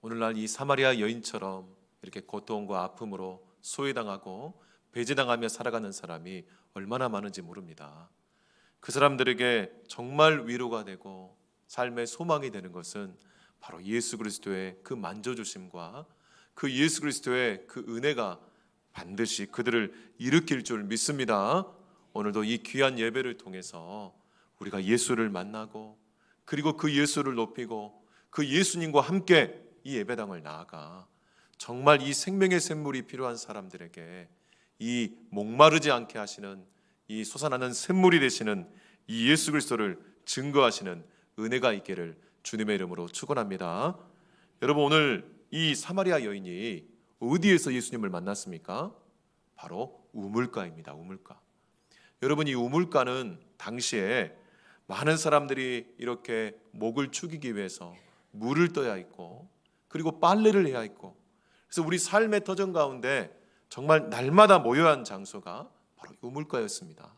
오늘날 이 사마리아 여인처럼 이렇게 고통과 아픔으로 소외당하고 배제당하며 살아가는 사람이 얼마나 많은지 모릅니다. 그 사람들에게 정말 위로가 되고 삶의 소망이 되는 것은 바로 예수 그리스도의 그 만져주심과 그 예수 그리스도의 그 은혜가 반드시 그들을 일으킬 줄 믿습니다. 오늘도 이 귀한 예배를 통해서 우리가 예수를 만나고 그리고 그 예수를 높이고 그 예수님과 함께 이 예배당을 나아가 정말 이 생명의 샘물이 필요한 사람들에게 이 목마르지 않게 하시는 이 솟아나는 샘물이 되시는 이 예수 그리스도를 증거하시는 은혜가 있기를 주님의 이름으로 축원합니다. 여러분, 오늘 이 사마리아 여인이 어디에서 예수님을 만났습니까? 바로 우물가입니다. 우물가. 여러분, 이 우물가는 당시에 많은 사람들이 이렇게 목을 축이기 위해서 물을 떠야 있고 그리고 빨래를 해야 있고, 그래서 우리 삶의 터전 가운데 정말 날마다 모여야 하는 장소가 바로 우물가였습니다.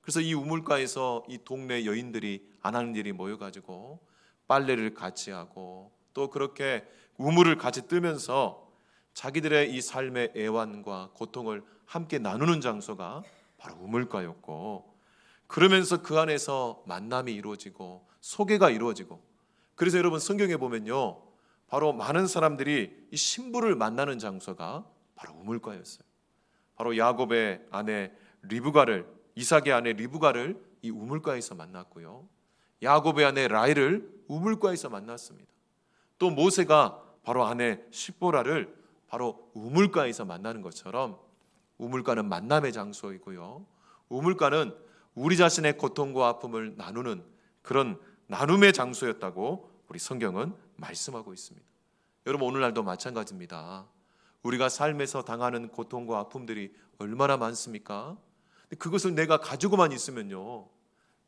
그래서 이 우물가에서 이 동네 여인들이 안 하는 일이 모여가지고 빨래를 같이 하고 또 그렇게 우물을 같이 뜨면서 자기들의 이 삶의 애환과 고통을 함께 나누는 장소가 바로 우물가였고, 그러면서 그 안에서 만남이 이루어지고 소개가 이루어지고, 그래서 여러분 성경에 보면요, 바로 많은 사람들이 이 신부를 만나는 장소가 바로 우물가였어요. 바로 야곱의 아내 리브가를, 이삭의 아내 리브가를 이 우물가에서 만났고요, 야곱의 아내 라헬을 우물가에서 만났습니다. 또 모세가 바로 아내 십보라를 바로 우물가에서 만나는 것처럼 우물가는 만남의 장소이고요, 우물가는 우리 자신의 고통과 아픔을 나누는 그런 나눔의 장소였다고 우리 성경은 말씀하고 있습니다. 여러분, 오늘날도 마찬가지입니다. 우리가 삶에서 당하는 고통과 아픔들이 얼마나 많습니까? 그것을 내가 가지고만 있으면요,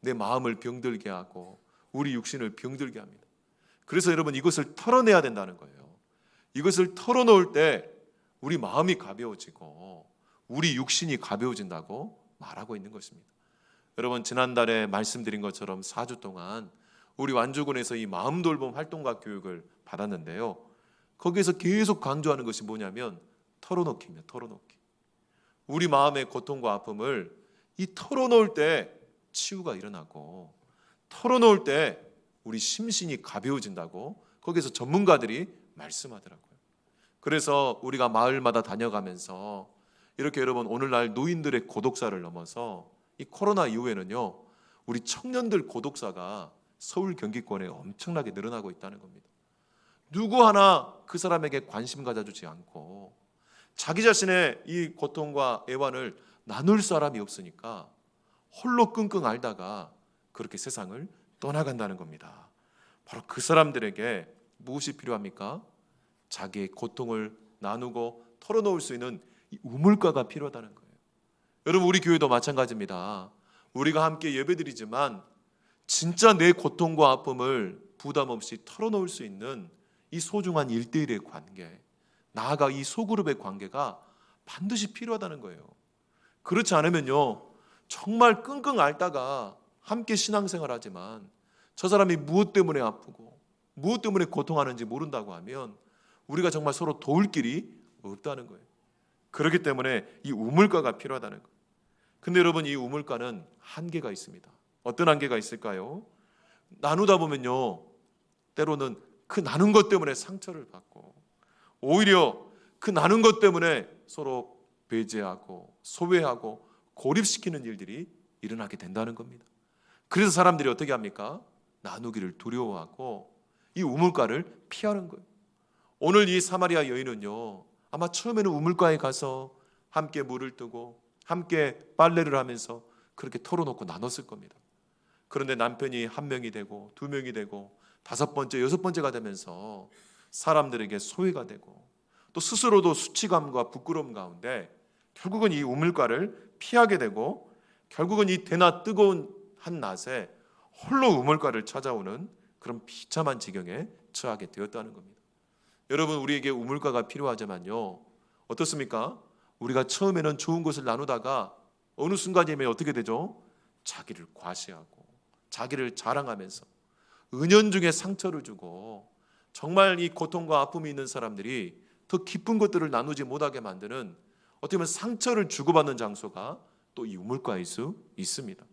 내 마음을 병들게 하고 우리 육신을 병들게 합니다. 그래서 여러분, 이것을 털어내야 된다는 거예요. 이것을 털어놓을 때 우리 마음이 가벼워지고 우리 육신이 가벼워진다고 말하고 있는 것입니다. 여러분, 지난달에 말씀드린 것처럼 4주 동안 우리 완주군에서 이 마음 돌봄 활동가 교육을 받았는데요, 거기에서 계속 강조하는 것이 뭐냐면 털어놓기입니다. 털어놓기. 우리 마음의 고통과 아픔을 이 털어놓을 때 치유가 일어나고, 털어놓을 때 우리 심신이 가벼워진다고 거기서 전문가들이 말씀하더라고요. 그래서 우리가 마을마다 다녀가면서 이렇게 여러분, 오늘날 노인들의 고독사를 넘어서 이 코로나 이후에는요, 우리 청년들 고독사가 서울 경기권에 엄청나게 늘어나고 있다는 겁니다. 누구 하나 그 사람에게 관심 가져주지 않고 자기 자신의 이 고통과 애환을 나눌 사람이 없으니까 홀로 끙끙 앓다가 그렇게 세상을 떠나간다는 겁니다. 바로 그 사람들에게 무엇이 필요합니까? 자기의 고통을 나누고 털어놓을 수 있는 이 우물가가 필요하다는 거예요. 여러분, 우리 교회도 마찬가지입니다. 우리가 함께 예배드리지만 진짜 내 고통과 아픔을 부담 없이 털어놓을 수 있는 이 소중한 1:1의 관계, 나아가 이 소그룹의 관계가 반드시 필요하다는 거예요. 그렇지 않으면요, 정말 끙끙 앓다가 함께 신앙생활 하지만 저 사람이 무엇 때문에 아프고 무엇 때문에 고통하는지 모른다고 하면 우리가 정말 서로 도울 길이 없다는 거예요. 그렇기 때문에 이 우물가가 필요하다는 거예요. 근데 여러분, 이 우물가는 한계가 있습니다. 어떤 한계가 있을까요? 나누다 보면요, 때로는 그 나눈 것 때문에 상처를 받고 오히려 그 나눈 것 때문에 서로 배제하고 소외하고 고립시키는 일들이 일어나게 된다는 겁니다. 그래서 사람들이 어떻게 합니까? 나누기를 두려워하고 이 우물가를 피하는 거예요. 오늘 이 사마리아 여인은요, 아마 처음에는 우물가에 가서 함께 물을 뜨고 함께 빨래를 하면서 그렇게 털어놓고 나눴을 겁니다. 그런데 남편이 1명이 되고 2명이 되고 5번째, 6번째가 되면서 사람들에게 소외가 되고 또 스스로도 수치감과 부끄러움 가운데 결국은 이 우물가를 피하게 되고, 결국은 이 대낮 뜨거운 한낮에 홀로 우물가를 찾아오는 그런 비참한 지경에 처하게 되었다는 겁니다. 여러분, 우리에게 우물가가 필요하지만요, 어떻습니까? 우리가 처음에는 좋은 것을 나누다가 어느 순간이면 어떻게 되죠? 자기를 과시하고 자기를 자랑하면서 은연중에 상처를 주고 정말 이 고통과 아픔이 있는 사람들이 더 기쁜 것들을 나누지 못하게 만드는, 어떻게 보면 상처를 주고받는 장소가 또 이 우물가일 수 있습니다.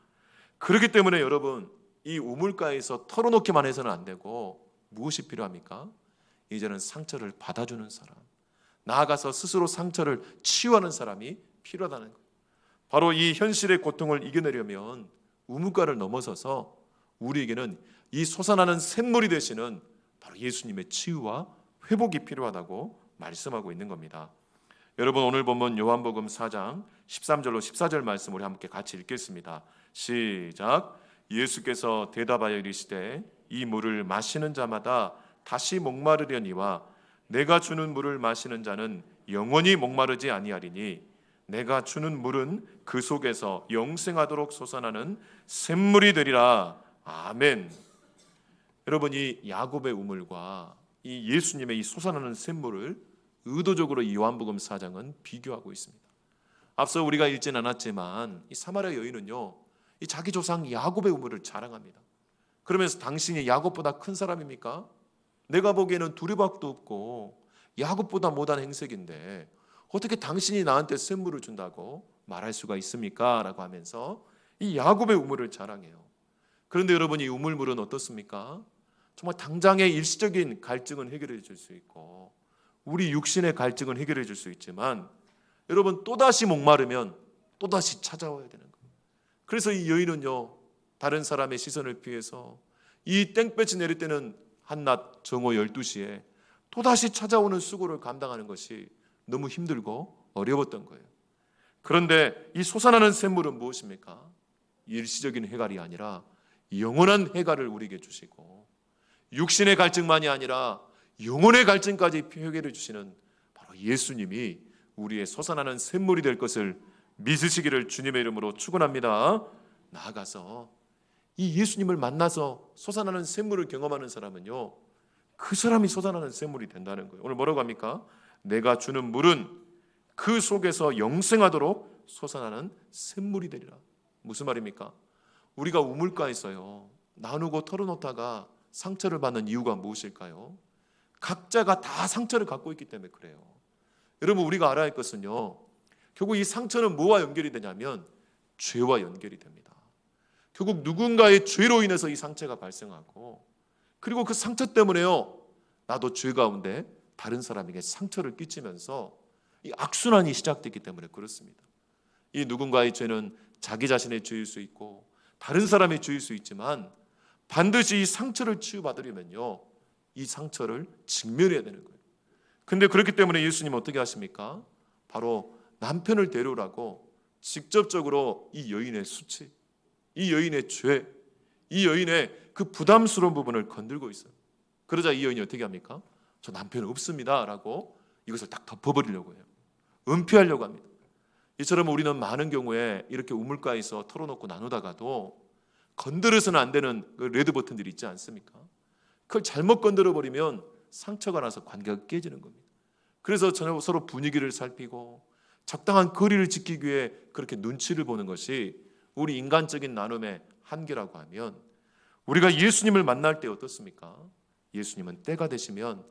그렇기 때문에 여러분, 이 우물가에서 털어놓기만 해서는 안 되고 무엇이 필요합니까? 이제는 상처를 받아주는 사람, 나아가서 스스로 상처를 치유하는 사람이 필요하다는 거예요. 바로 이 현실의 고통을 이겨내려면 우물가를 넘어서서 우리에게는 이 솟아나는 샘물이 되시는 바로 예수님의 치유와 회복이 필요하다고 말씀하고 있는 겁니다. 여러분, 오늘 본문 요한복음 4장 13절로 14절 말씀 우리 함께 같이 읽겠습니다. 시작. 예수께서 대답하여 이르시되 이 물을 마시는 자마다 다시 목마르려니와 내가 주는 물을 마시는 자는 영원히 목마르지 아니하리니 내가 주는 물은 그 속에서 영생하도록 솟아나는 샘물이 되리라. 아멘. 여러분, 이 야곱의 우물과 이 예수님의 이 솟아나는 샘물을 의도적으로 이 요한복음 4장은 비교하고 있습니다. 앞서 우리가 읽진 않았지만 이 사마리아 여인은요, 이 자기 조상 야곱의 우물을 자랑합니다. 그러면서 당신이 야곱보다 큰 사람입니까? 내가 보기에는 두리박도 없고 야곱보다 못한 행색인데 어떻게 당신이 나한테 샘물을 준다고 말할 수가 있습니까? 라고 하면서 이 야곱의 우물을 자랑해요. 그런데 여러분, 이 우물물은 어떻습니까? 정말 당장의 일시적인 갈증은 해결해 줄 수 있고 우리 육신의 갈증은 해결해 줄 수 있지만 여러분, 또다시 목마르면 또다시 찾아와야 되는 거예요. 그래서 이 여인은요, 다른 사람의 시선을 피해서 이 땡볕이 내릴 때는 한낮 정오 12시에 또다시 찾아오는 수고를 감당하는 것이 너무 힘들고 어려웠던 거예요. 그런데 이 솟아나는 샘물은 무엇입니까? 일시적인 해갈이 아니라 영원한 해갈을 우리에게 주시고 육신의 갈증만이 아니라 영혼의 갈증까지 해결해 주시는 바로 예수님이 우리의 솟아나는 샘물이 될 것을 믿으시기를 주님의 이름으로 축원합니다. 나아가서 이 예수님을 만나서 솟아나는 샘물을 경험하는 사람은요, 그 사람이 솟아나는 샘물이 된다는 거예요. 오늘 뭐라고 합니까? 내가 주는 물은 그 속에서 영생하도록 솟아나는 샘물이 되리라. 무슨 말입니까? 우리가 우물가에서요, 나누고 털어놓다가 상처를 받는 이유가 무엇일까요? 각자가 다 상처를 갖고 있기 때문에 그래요. 여러분, 우리가 알아야 할 것은요, 결국 이 상처는 뭐와 연결이 되냐면 죄와 연결이 됩니다. 결국 누군가의 죄로 인해서 이 상처가 발생하고, 그리고 그 상처 때문에요, 나도 죄 가운데 다른 사람에게 상처를 끼치면서 이 악순환이 시작됐기 때문에 그렇습니다. 이 누군가의 죄는 자기 자신의 죄일 수 있고 다른 사람의 죄일 수 있지만 반드시 이 상처를 치유받으려면요, 이 상처를 직면해야 되는 거예요. 근데 그렇기 때문에 예수님은 어떻게 하십니까? 바로 남편을 데려오라고 직접적으로 이 여인의 수치, 이 여인의 죄, 이 여인의 그 부담스러운 부분을 건들고 있어요. 그러자 이 여인이 어떻게 합니까? 저 남편 없습니다 라고 이것을 딱 덮어버리려고 해요. 은폐하려고 합니다. 이처럼 우리는 많은 경우에 이렇게 우물가에서 털어놓고 나누다가도 건드려서는 안 되는 그 레드 버튼들이 있지 않습니까? 그걸 잘못 건드려버리면 상처가 나서 관계가 깨지는 겁니다. 그래서 서로 분위기를 살피고 적당한 거리를 지키기 위해 그렇게 눈치를 보는 것이 우리 인간적인 나눔의 한계라고 하면, 우리가 예수님을 만날 때 어떻습니까? 예수님은 때가 되시면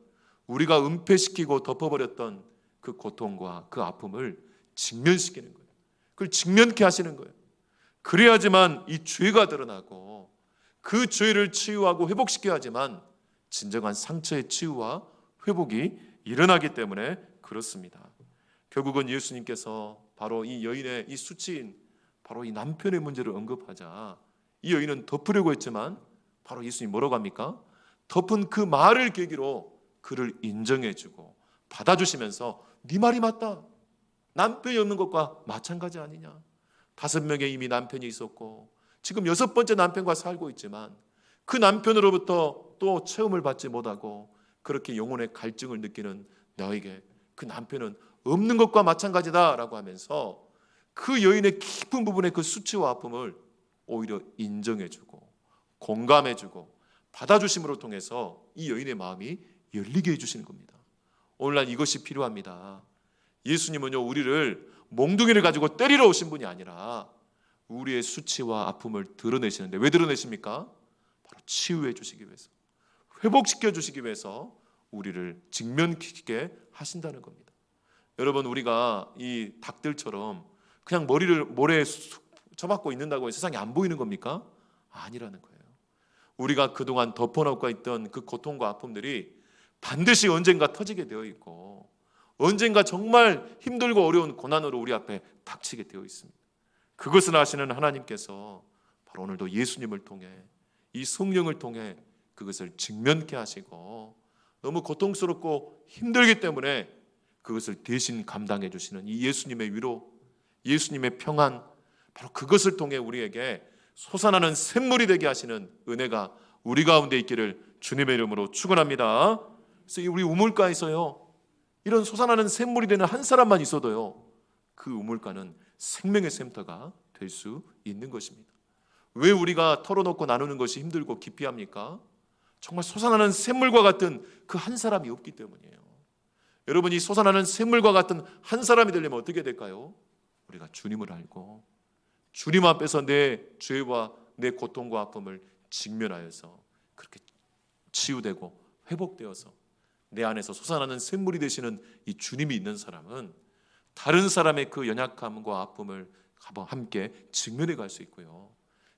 우리가 은폐시키고 덮어버렸던 그 고통과 그 아픔을 직면시키는 거예요. 그걸 직면케 하시는 거예요. 그래야지만 이 죄가 드러나고 그 죄를 치유하고 회복시켜야지만 진정한 상처의 치유와 회복이 일어나기 때문에 그렇습니다. 결국은 예수님께서 바로 이 여인의 이 수치인 바로 이 남편의 문제를 언급하자 이 여인은 덮으려고 했지만 바로 예수님이 뭐라고 합니까? 덮은 그 말을 계기로 그를 인정해주고 받아주시면서 네 말이 맞다. 남편이 없는 것과 마찬가지 아니냐. 5명의 이미 남편이 있었고 지금 6번째 남편과 살고 있지만 그 남편으로부터 또 체험을 받지 못하고 그렇게 영혼의 갈증을 느끼는 너에게 그 남편은 없는 것과 마찬가지다라고 하면서 그 여인의 깊은 부분의 그 수치와 아픔을 오히려 인정해주고 공감해주고 받아주심으로 통해서 이 여인의 마음이 열리게 해주시는 겁니다. 오늘날 이것이 필요합니다. 예수님은요, 우리를 몽둥이를 가지고 때리러 오신 분이 아니라 우리의 수치와 아픔을 드러내시는데 왜 드러내십니까? 바로 치유해 주시기 위해서, 회복시켜 주시기 위해서 우리를 직면시키게 하신다는 겁니다. 여러분, 우리가 이 닭들처럼 그냥 머리를 모래에 쳐박고 있는다고 해서 세상에 안 보이는 겁니까? 아니라는 거예요. 우리가 그동안 덮어놓고 있던 그 고통과 아픔들이 반드시 언젠가 터지게 되어 있고, 언젠가 정말 힘들고 어려운 고난으로 우리 앞에 닥치게 되어 있습니다. 그것을 아시는 하나님께서 바로 오늘도 예수님을 통해, 이 성령을 통해 그것을 직면케 하시고, 너무 고통스럽고 힘들기 때문에 그것을 대신 감당해 주시는 이 예수님의 위로, 예수님의 평안, 바로 그것을 통해 우리에게 솟아나는 샘물이 되게 하시는 은혜가 우리 가운데 있기를 주님의 이름으로 축원합니다. 그래서 우리 우물가에서요, 이런 솟아나는 샘물이 되는 한 사람만 있어도요, 그 우물가는 생명의 샘터가 될 수 있는 것입니다. 왜 우리가 털어놓고 나누는 것이 힘들고 기피합니까? 정말 솟아나는 샘물과 같은 그 한 사람이 없기 때문이에요. 여러분이 솟아나는 샘물과 같은 한 사람이 되려면 어떻게 될까요? 우리가 주님을 알고 주님 앞에서 내 죄와 내 고통과 아픔을 직면하여서 그렇게 치유되고 회복되어서 내 안에서 솟아나는 샘물이 되시는 이 주님이 있는 사람은 다른 사람의 그 연약함과 아픔을 함께 직면해 갈 수 있고요.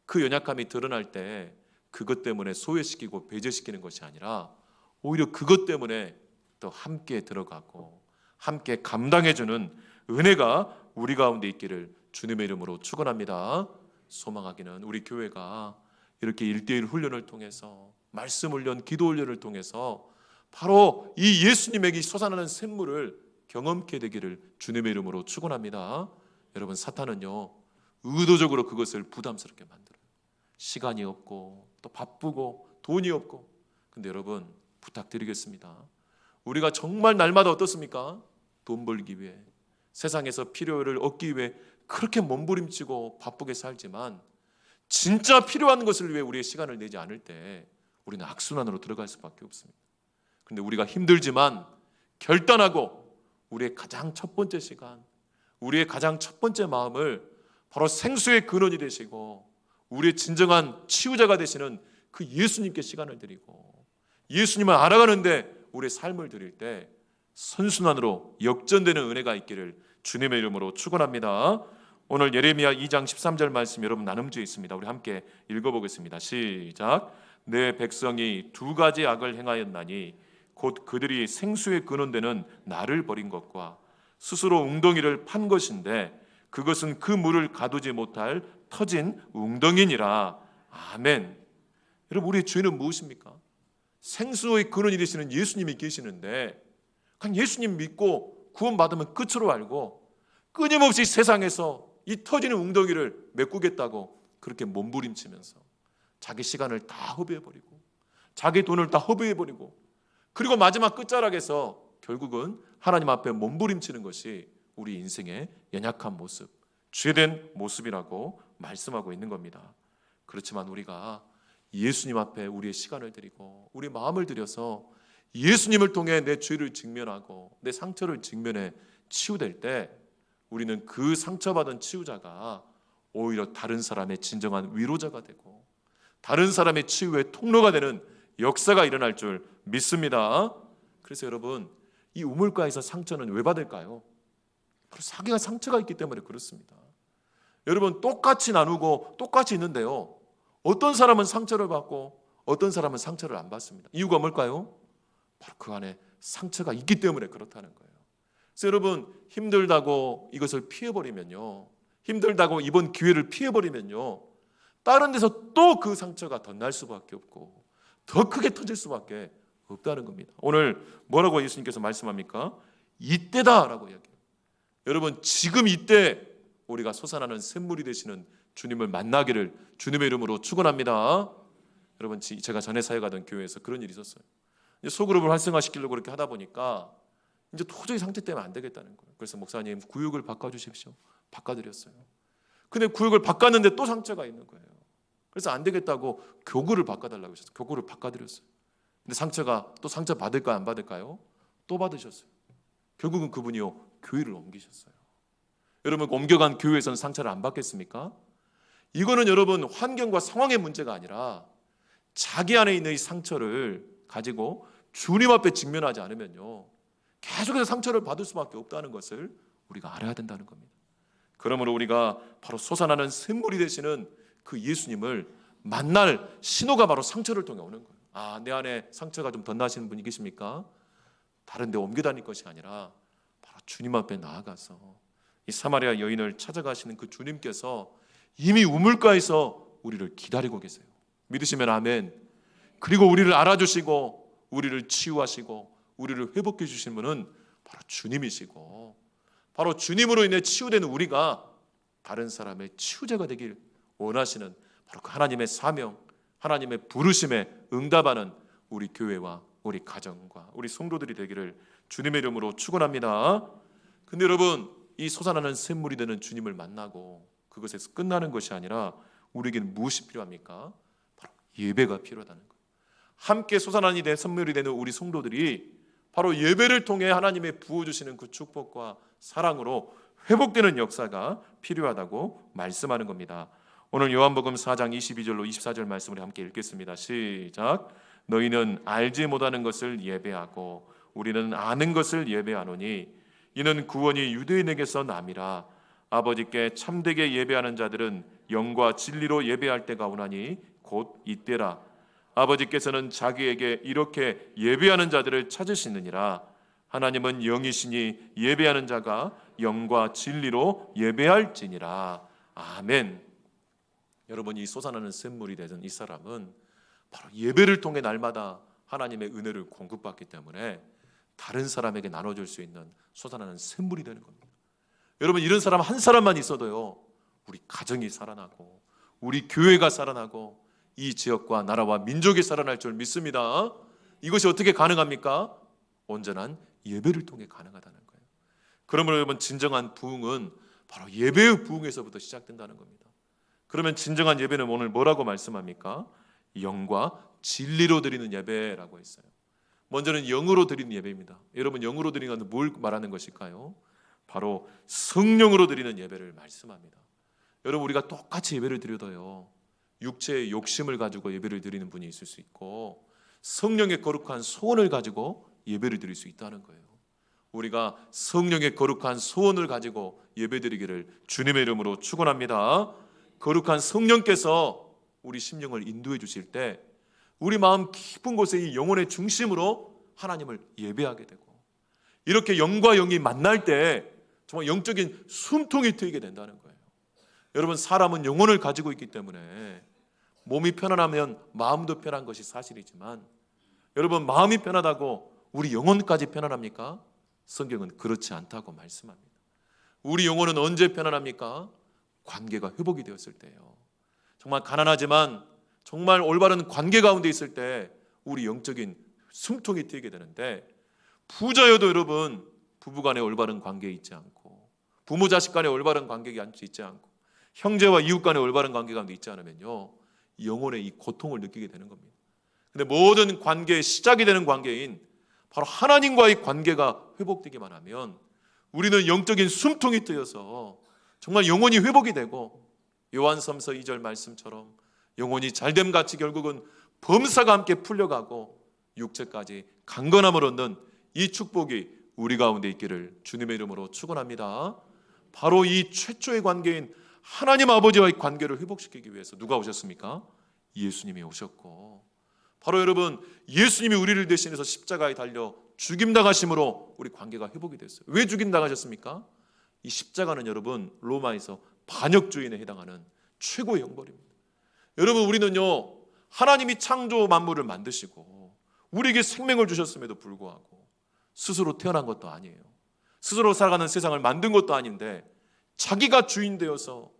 그 연약함이 드러날 때 그것 때문에 소외시키고 배제시키는 것이 아니라 오히려 그것 때문에 또 함께 들어가고 함께 감당해주는 은혜가 우리 가운데 있기를 주님의 이름으로 축원합니다. 소망하기는 우리 교회가 이렇게 1:1 훈련을 통해서, 말씀 훈련, 기도 훈련을 통해서 바로 이 예수님에게 솟아나는 샘물을 경험케 되기를 주님의 이름으로 축원합니다. 여러분, 사탄은요, 의도적으로 그것을 부담스럽게 만들어요. 시간이 없고 또 바쁘고 돈이 없고. 근데 여러분, 부탁드리겠습니다. 우리가 정말 날마다 어떻습니까? 돈 벌기 위해, 세상에서 필요를 얻기 위해 그렇게 몸부림치고 바쁘게 살지만 진짜 필요한 것을 위해 우리의 시간을 내지 않을 때 우리는 악순환으로 들어갈 수밖에 없습니다. 그런데 우리가 힘들지만 결단하고 우리의 가장 첫 번째 시간, 우리의 가장 첫 번째 마음을 바로 생수의 근원이 되시고 우리의 진정한 치유자가 되시는 그 예수님께 시간을 드리고 예수님을 알아가는데 우리의 삶을 드릴 때 선순환으로 역전되는 은혜가 있기를 주님의 이름으로 축원합니다. 오늘 예레미야 2장 13절 말씀 여러분 나눔주에 있습니다. 우리 함께 읽어보겠습니다. 시작. 내 백성이 두 가지 악을 행하였나니 곧 그들이 생수의 근원되는 나를 버린 것과 스스로 웅덩이를 판 것인데 그것은 그 물을 가두지 못할 터진 웅덩이니라. 아멘. 여러분, 우리의 죄는 무엇입니까? 생수의 근원이 되시는 예수님이 계시는데 그냥 예수님 믿고 구원받으면 끝으로 알고 끊임없이 세상에서 이 터지는 웅덩이를 메꾸겠다고 그렇게 몸부림치면서 자기 시간을 다 허비해버리고 자기 돈을 다 허비해버리고 그리고 마지막 끝자락에서 결국은 하나님 앞에 몸부림치는 것이 우리 인생의 연약한 모습, 죄된 모습이라고 말씀하고 있는 겁니다. 그렇지만 우리가 예수님 앞에 우리의 시간을 드리고 우리 마음을 들여서 예수님을 통해 내 죄를 직면하고 내 상처를 직면해 치유될 때 우리는 그 상처받은 치유자가 오히려 다른 사람의 진정한 위로자가 되고 다른 사람의 치유의 통로가 되는 역사가 일어날 줄 믿습니다. 그래서 여러분, 이 우물가에서 상처는 왜 받을까요? 바로 자기가 상처가 있기 때문에 그렇습니다. 여러분, 똑같이 나누고 똑같이 있는데요, 어떤 사람은 상처를 받고 어떤 사람은 상처를 안 받습니다. 이유가 뭘까요? 바로 그 안에 상처가 있기 때문에 그렇다는 거예요. 그래서 여러분, 힘들다고 이것을 피해버리면요, 힘들다고 이번 기회를 피해버리면요, 다른 데서 또 그 상처가 더 날 수밖에 없고 더 크게 터질 수밖에 없다는 겁니다. 오늘 뭐라고 예수님께서 말씀합니까? 이때다라고 이야기해요. 여러분, 지금 이때 우리가 솟아나는 샘물이 되시는 주님을 만나기를 주님의 이름으로 축원합니다. 여러분, 제가 전에 사역하던 교회에서 그런 일이 있었어요. 이제 소그룹을 활성화시키려고 그렇게 하다 보니까 이제 도저히 상처 때문에 안 되겠다는 거예요. 그래서 목사님, 구역을 바꿔주십시오. 바꿔드렸어요. 근데 구역을 바꿨는데 또 상처가 있는 거예요. 그래서 안 되겠다고 교구를 바꿔달라고 하셨어요. 교구를 바꿔드렸어요. 근데 상처가 또 상처 받을까요, 안 받을까요? 또 받으셨어요. 결국은 그분이요, 교회를 옮기셨어요. 여러분, 옮겨간 교회에서는 상처를 안 받겠습니까? 이거는 여러분 환경과 상황의 문제가 아니라 자기 안에 있는 이 상처를 가지고 주님 앞에 직면하지 않으면요, 계속해서 상처를 받을 수밖에 없다는 것을 우리가 알아야 된다는 겁니다. 그러므로 우리가 바로 솟아나는 샘물이 되시는 그 예수님을 만날 신호가 바로 상처를 통해 오는 거예요. 아, 내 안에 상처가 좀 덧나시는 분이 계십니까? 다른 데 옮겨 다닐 것이 아니라 바로 주님 앞에 나아가서 이 사마리아 여인을 찾아가시는 그 주님께서 이미 우물가에서 우리를 기다리고 계세요. 믿으시면 아멘. 그리고 우리를 알아주시고 우리를 치유하시고 우리를 회복해 주신 분은 바로 주님이시고, 바로 주님으로 인해 치유되는 우리가 다른 사람의 치유자가 되길 원하시는 바로 그 하나님의 사명, 하나님의 부르심에 응답하는 우리 교회와 우리 가정과 우리 성도들이 되기를 주님의 이름으로 축원합니다. 근데 여러분, 이 솟아나는 샘물이 되는 주님을 만나고 그것에서 끝나는 것이 아니라 우리에게는 무엇이 필요합니까? 바로 예배가 필요하다는 거예요. 함께 솟아나는 샘물이 되는 우리 성도들이 바로 예배를 통해 하나님의 부어주시는 그 축복과 사랑으로 회복되는 역사가 필요하다고 말씀하는 겁니다. 오늘 요한복음 4장 22절로 24절 말씀을 함께 읽겠습니다. 시작. 너희는 알지 못하는 것을 예배하고 우리는 아는 것을 예배하노니 이는 구원이 유대인에게서 남이라. 아버지께 참되게 예배하는 자들은 영과 진리로 예배할 때가 오나니 곧 이때라. 아버지께서는 자기에게 이렇게 예배하는 자들을 찾으시느니라. 하나님은 영이시니 예배하는 자가 영과 진리로 예배할지니라. 아멘. 여러분, 이 솟아나는 샘물이 되던 이 사람은 바로 예배를 통해 날마다 하나님의 은혜를 공급받기 때문에 다른 사람에게 나눠줄 수 있는 솟아나는 샘물이 되는 겁니다. 여러분, 이런 사람 한 사람만 있어도요, 우리 가정이 살아나고 우리 교회가 살아나고 이 지역과 나라와 민족이 살아날 줄 믿습니다. 이것이 어떻게 가능합니까? 온전한 예배를 통해 가능하다는 거예요. 그러므로 여러분, 진정한 부흥은 바로 예배의 부흥에서부터 시작된다는 겁니다. 그러면 진정한 예배는 오늘 뭐라고 말씀합니까? 영과 진리로 드리는 예배라고 했어요. 먼저는 영으로 드리는 예배입니다. 여러분, 영으로 드리는 것은 뭘 말하는 것일까요? 바로 성령으로 드리는 예배를 말씀합니다. 여러분, 우리가 똑같이 예배를 드려도요, 육체의 욕심을 가지고 예배를 드리는 분이 있을 수 있고 성령의 거룩한 소원을 가지고 예배를 드릴 수 있다는 거예요. 우리가 성령의 거룩한 소원을 가지고 예배드리기를 주님의 이름으로 축원합니다. 거룩한 성령께서 우리 심령을 인도해 주실 때 우리 마음 깊은 곳에 이 영혼의 중심으로 하나님을 예배하게 되고, 이렇게 영과 영이 만날 때 정말 영적인 숨통이 트이게 된다는 거예요. 여러분, 사람은 영혼을 가지고 있기 때문에 몸이 편안하면 마음도 편한 것이 사실이지만, 여러분, 마음이 편하다고 우리 영혼까지 편안합니까? 성경은 그렇지 않다고 말씀합니다. 우리 영혼은 언제 편안합니까? 관계가 회복이 되었을 때예요. 정말 가난하지만 정말 올바른 관계 가운데 있을 때 우리 영적인 숨통이 트이게 되는데, 부자여도 여러분, 부부간에 올바른 관계에 있지 않고 부모 자식 간에 올바른 관계가 있지 않고 형제와 이웃 간에 올바른 관계 가운데 있지 않으면요, 영혼의 이 고통을 느끼게 되는 겁니다. 근데 모든 관계의 시작이 되는 관계인 바로 하나님과의 관계가 회복되기만 하면 우리는 영적인 숨통이 트여서 정말 영혼이 회복이 되고, 요한섬서 2절 말씀처럼 영혼이 잘됨 같이 결국은 범사가 함께 풀려가고 육체까지 강건함을 얻는 이 축복이 우리 가운데 있기를 주님의 이름으로 축원합니다. 바로 이 최초의 관계인 하나님 아버지와의 관계를 회복시키기 위해서 누가 오셨습니까? 예수님이 오셨고, 바로 여러분, 예수님이 우리를 대신해서 십자가에 달려 죽임당하심으로 우리 관계가 회복이 됐어요. 왜 죽임당하셨습니까? 이 십자가는 여러분, 로마에서 반역주의에 해당하는 최고의 형벌입니다. 여러분, 우리는요, 하나님이 창조 만물을 만드시고 우리에게 생명을 주셨음에도 불구하고 스스로 태어난 것도 아니에요. 스스로 살아가는 세상을 만든 것도 아닌데 자기가 주인 되어서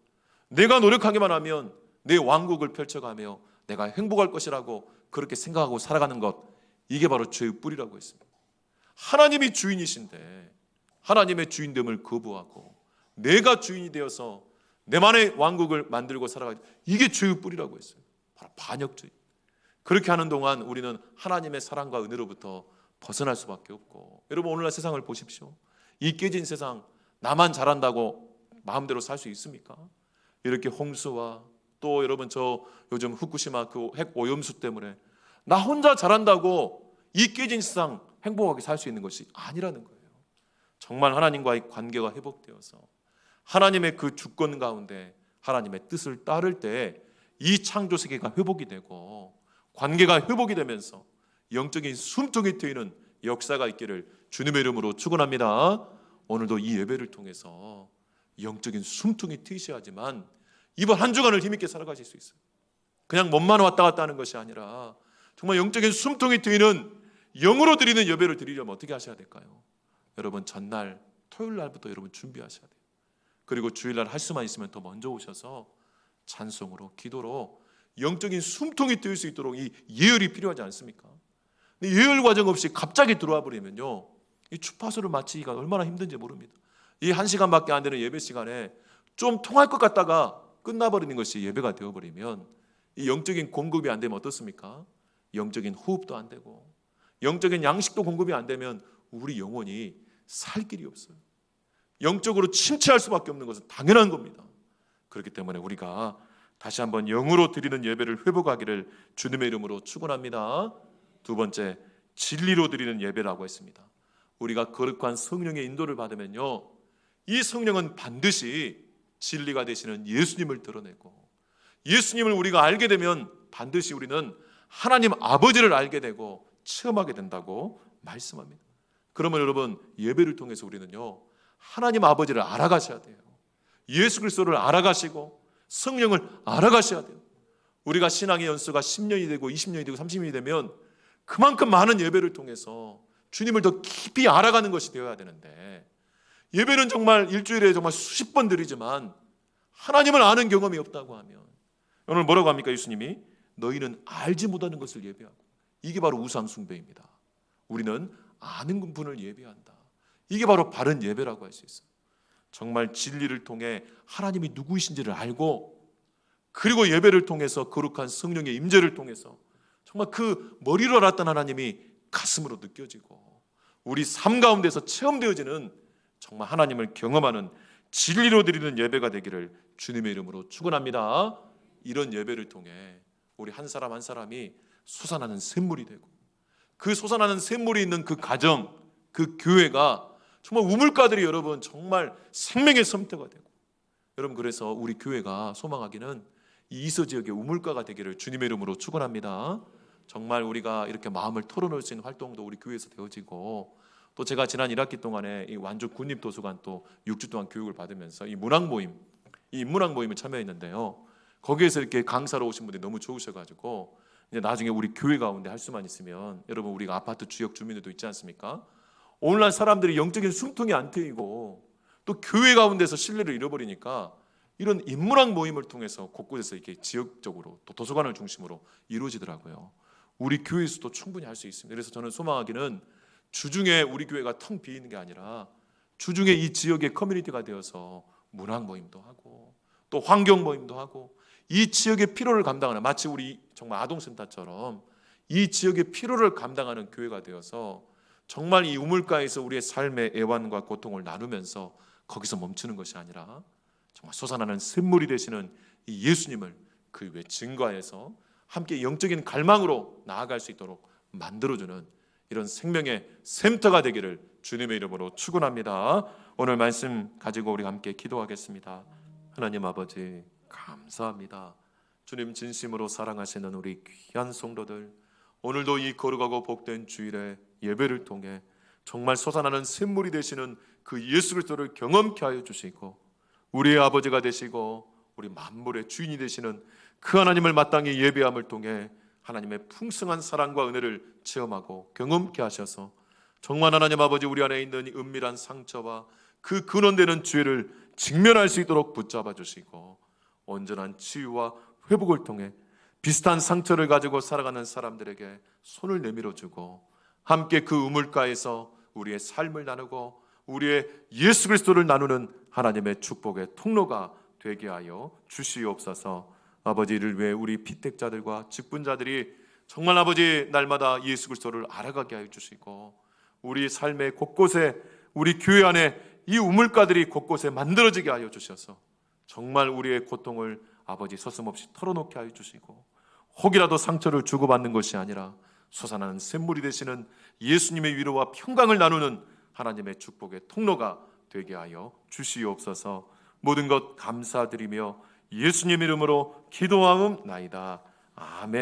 내가 노력하기만 하면 내 왕국을 펼쳐가며 내가 행복할 것이라고 그렇게 생각하고 살아가는 것, 이게 바로 죄의 뿌리라고 했습니다. 하나님이 주인이신데 하나님의 주인됨을 거부하고 내가 주인이 되어서 내만의 왕국을 만들고 살아가기, 이게 죄의 뿌리라고 했어요. 바로 반역주의. 그렇게 하는 동안 우리는 하나님의 사랑과 은혜로부터 벗어날 수밖에 없고, 여러분, 오늘날 세상을 보십시오. 이 깨진 세상, 나만 잘한다고 마음대로 살 수 있습니까? 이렇게 홍수와 또 여러분, 저 요즘 후쿠시마 그 핵 오염수 때문에 나 혼자 잘한다고 이 깨진 세상 행복하게 살 수 있는 것이 아니라는 거예요. 정말 하나님과의 관계가 회복되어서 하나님의 그 주권 가운데 하나님의 뜻을 따를 때 이 창조 세계가 회복이 되고 관계가 회복이 되면서 영적인 숨통이 트이는 역사가 있기를 주님의 이름으로 축원합니다. 오늘도 이 예배를 통해서 영적인 숨통이 트이셔야지만 이번 한 주간을 힘있게 살아가실 수 있어요. 그냥 몸만 왔다 갔다 하는 것이 아니라 정말 영적인 숨통이 트이는 영으로 드리는 예배를 드리려면 어떻게 하셔야 될까요? 여러분 전날 토요일 날부터 여러분 준비하셔야 돼요. 그리고 주일날 할 수만 있으면 더 먼저 오셔서 찬송으로 기도로 영적인 숨통이 트일 수 있도록 이 예열이 필요하지 않습니까? 근데 예열 과정 없이 갑자기 들어와 버리면요, 이 주파수를 맞추기가 얼마나 힘든지 모릅니다. 이 1시간밖에 안 되는 예배 시간에 좀 통할 것 같다가 끝나버리는 것이 예배가 되어버리면 이 영적인 공급이 안 되면 어떻습니까? 영적인 호흡도 안 되고 영적인 양식도 공급이 안 되면 우리 영혼이 살 길이 없어요. 영적으로 침체할 수밖에 없는 것은 당연한 겁니다. 그렇기 때문에 우리가 다시 한번 영으로 드리는 예배를 회복하기를 주님의 이름으로 축원합니다. 두 번째, 진리로 드리는 예배라고 했습니다. 우리가 거룩한 성령의 인도를 받으면요, 이 성령은 반드시 진리가 되시는 예수님을 드러내고 예수님을 우리가 알게 되면 반드시 우리는 하나님 아버지를 알게 되고 체험하게 된다고 말씀합니다. 그러면 여러분, 예배를 통해서 우리는요, 하나님 아버지를 알아가셔야 돼요. 예수 그리스도를 알아가시고 성령을 알아가셔야 돼요. 우리가 신앙의 연수가 10년이 되고 20년이 되고 30년이 되면 그만큼 많은 예배를 통해서 주님을 더 깊이 알아가는 것이 되어야 되는데, 예배는 정말 일주일에 정말 수십 번 드리지만 하나님을 아는 경험이 없다고 하면, 오늘 뭐라고 합니까? 예수님이 너희는 알지 못하는 것을 예배하고, 이게 바로 우상 숭배입니다. 우리는 아는 분을 예배한다. 이게 바로 바른 예배라고 할 수 있어요. 정말 진리를 통해 하나님이 누구이신지를 알고, 그리고 예배를 통해서 거룩한 성령의 임재를 통해서 정말 그 머리로 알았던 하나님이 가슴으로 느껴지고 우리 삶 가운데서 체험되어지는 정말 하나님을 경험하는 진리로 드리는 예배가 되기를 주님의 이름으로 축원합니다. 이런 예배를 통해 우리 한 사람 한 사람이 솟아나는 샘물이 되고, 그 솟아나는 샘물이 있는 그 가정, 그 교회가 정말 우물가들이 여러분 정말 생명의 섬터가 되고, 여러분 그래서 우리 교회가 소망하기는 이 이서 지역의 우물가가 되기를 주님의 이름으로 축원합니다. 정말 우리가 이렇게 마음을 털어놓을 수 있는 활동도 우리 교회에서 되어지고, 또 제가 지난 1학기 동안에 이 완주 국립도서관 또 6주 동안 교육을 받으면서 이 문학 모임, 이 인문학 모임을 참여했는데요, 거기에서 이렇게 강사로 오신 분들이 너무 좋으셔가지고 이제 나중에 우리 교회 가운데 할 수만 있으면, 여러분 우리가 아파트 주역 주민들도 있지 않습니까? 오늘날 사람들이 영적인 숨통이 안 트이고 또 교회 가운데서 신뢰를 잃어버리니까 이런 인문학 모임을 통해서 곳곳에서 이렇게 지역적으로 또 도서관을 중심으로 이루어지더라고요. 우리 교회에서도 충분히 할 수 있습니다. 그래서 저는 소망하기는 주중에 우리 교회가 텅 비어 있는 게 아니라 주중에 이 지역의 커뮤니티가 되어서 문학 모임도 하고 또 환경 모임도 하고, 이 지역의 필요를 감당하는, 마치 우리 정말 아동센터처럼 이 지역의 필요를 감당하는 교회가 되어서 정말 이 우물가에서 우리의 삶의 애환과 고통을 나누면서 거기서 멈추는 것이 아니라 정말 솟아나는 샘물이 되시는 이 예수님을 그 외 증거해서 함께 영적인 갈망으로 나아갈 수 있도록 만들어주는 이런 생명의 샘터가 되기를 주님의 이름으로 축원합니다. 오늘 말씀 가지고 우리 함께 기도하겠습니다. 하나님 아버지 감사합니다. 주님 진심으로 사랑하시는 우리 귀한 성도들, 오늘도 이 거룩하고 복된 주일에 예배를 통해 정말 솟아나는 샘물이 되시는 그 예수 그리스도를 경험케 하여 주시고, 우리의 아버지가 되시고 우리 만물의 주인이 되시는 그 하나님을 마땅히 예배함을 통해 하나님의 풍성한 사랑과 은혜를 체험하고 경험케 하셔서 정말 하나님 아버지 우리 안에 있는 이 은밀한 상처와 그 근원되는 죄를 직면할 수 있도록 붙잡아 주시고, 온전한 치유와 회복을 통해 비슷한 상처를 가지고 살아가는 사람들에게 손을 내밀어 주고, 함께 그 우물가에서 우리의 삶을 나누고 우리의 예수 그리스도를 나누는 하나님의 축복의 통로가 되게 하여 주시옵소서. 아버지, 이를 위해 우리 피택자들과 직분자들이 정말 아버지 날마다 예수 그리스도를 알아가게 하여 주시고, 우리 삶의 곳곳에, 우리 교회 안에 이 우물가들이 곳곳에 만들어지게 하여 주셔서 정말 우리의 고통을 아버지 서슴없이 털어놓게 하여 주시고, 혹이라도 상처를 주고받는 것이 아니라 솟아나는 샘물이 되시는 예수님의 위로와 평강을 나누는 하나님의 축복의 통로가 되게 하여 주시옵소서. 모든 것 감사드리며 예수님 이름으로 기도하옵나이다. 아멘.